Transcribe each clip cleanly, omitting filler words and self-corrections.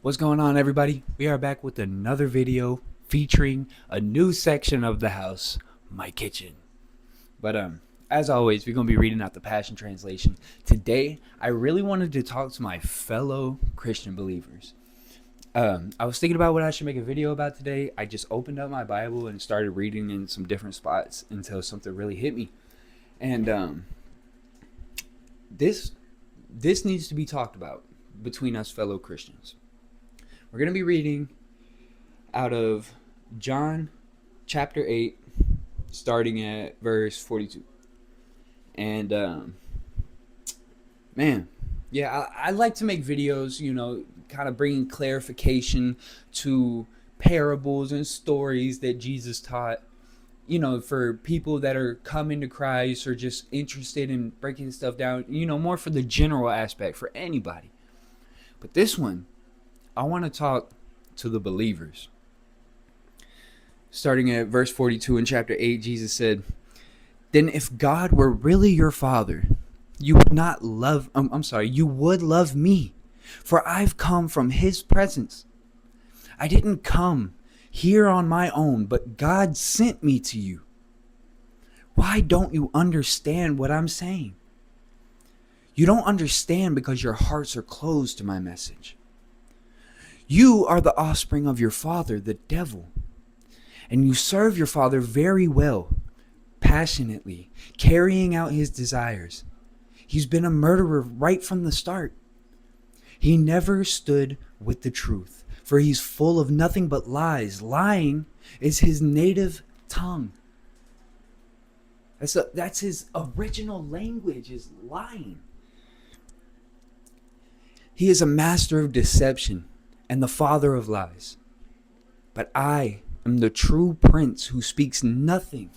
What's going on, everybody? We are back with another video featuring a new section of the house, my kitchen. But as always, we're gonna be reading out the Passion Translation. Today, I really wanted to talk to my fellow Christian believers. I was thinking about what I should make a video about today. I just opened up my Bible and started reading in some different spots until something really hit me. And this needs to be talked about between us fellow Christians. We're going to be reading out of John chapter 8, starting at verse 42. And, man, yeah, I like to make videos, kind of bringing clarification to parables and stories that Jesus taught, for people that are coming to Christ or just interested in breaking stuff down, more for the general aspect for anybody. But this one, I want to talk to the believers. Starting at verse 42 in chapter 8, Jesus said, "Then if God were really your Father, you would not love, you would love me, for I've come from his presence. I didn't come here on my own, but God sent me to you. Why don't you understand what I'm saying? You don't understand because your hearts are closed to my message. You are the offspring of your father, the devil, and you serve your father very well, passionately, carrying out his desires. He's been a murderer right from the start. He never stood with the truth, for he's full of nothing but lies. Lying is his native tongue." That's his original language, is lying. "He is a master of deception and the father of lies. But I am the true prince who speaks nothing.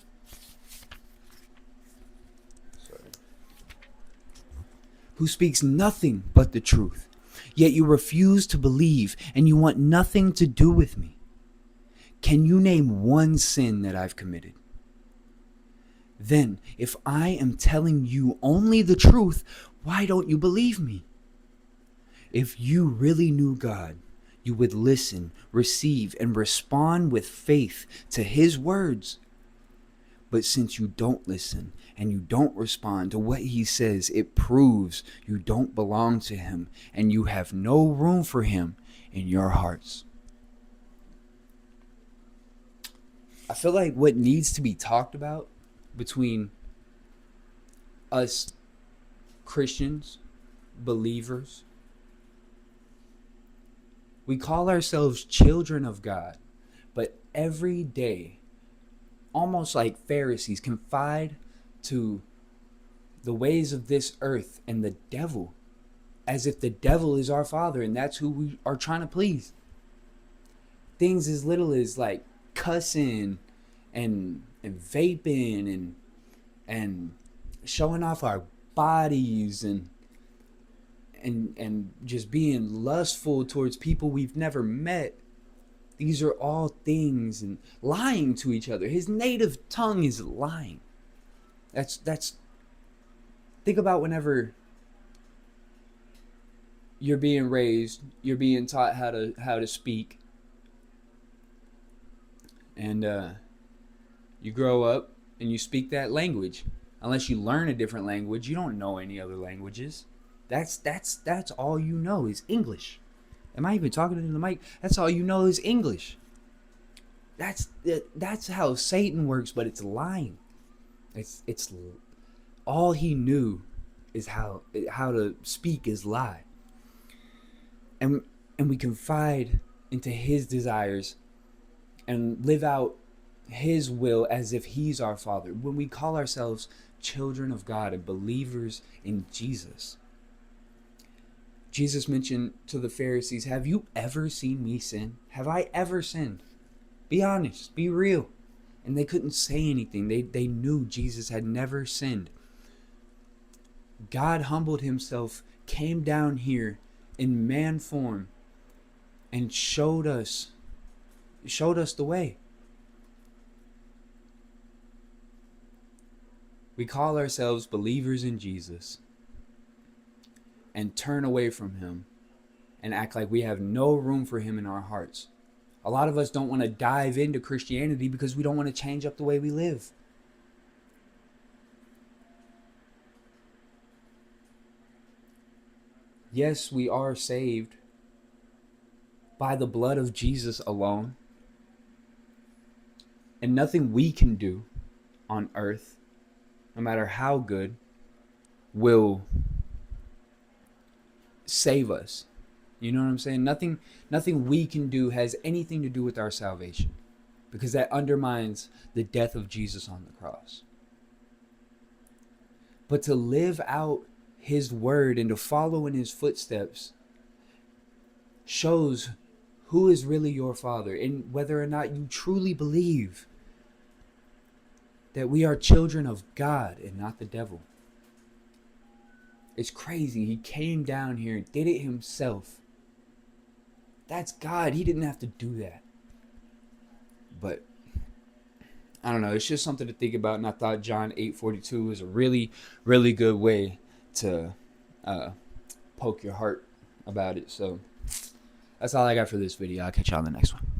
Who speaks nothing but the truth. Yet you refuse to believe and you want nothing to do with me. Can you name one sin that I've committed? Then, if I am telling you only the truth, why don't you believe me? If you really knew God, you would listen, receive, and respond with faith to his words. But since you don't listen and you don't respond to what he says, it proves you don't belong to him and you have no room for him in your hearts." I feel like what needs to be talked about between us Christians, believers, we call ourselves children of God, but every day, almost like Pharisees, confide to the ways of this earth and the devil, as if the devil is our father and that's who we are trying to please. Things as little as like cussing and vaping and showing off our bodies and just being lustful towards people we've never met. These are all things, and lying to each other. His native tongue is lying. That's think about whenever you're being raised, you're being taught how to speak, and you grow up and you speak that language. Unless you learn a different language, you don't know any other languages. That's all you know is English. Am I even talking into the mic? That's all you know is English. That's how Satan works, but it's lying. It's all he knew is how to speak is lie. And we confide into his desires and live out his will as if he's our father when we call ourselves children of God and believers in Jesus. Jesus mentioned to the Pharisees, "Have you ever seen me sin? Have I ever sinned? Be honest, be real." And they couldn't say anything. They knew Jesus had never sinned. God humbled himself, came down here in man form, and showed us the way. We call ourselves believers in Jesus and turn away from him and act like we have no room for him in our hearts. A lot of us don't want to dive into Christianity because we don't want to change up the way we live. Yes, we are saved by the blood of Jesus alone. And nothing we can do on earth, no matter how good, will save us. You know what I'm saying? Nothing we can do has anything to do with our salvation, because that undermines the death of Jesus on the cross. But to live out his word and to follow in his footsteps shows who is really your father, and whether or not you truly believe that we are children of God and not the devil. It's crazy. He came down here and did it himself. That's God. He didn't have to do that. But I don't know. It's just something to think about. And I thought John 8:42 is a really, really good way to poke your heart about it. So that's all I got for this video. I'll catch y'all in the next one.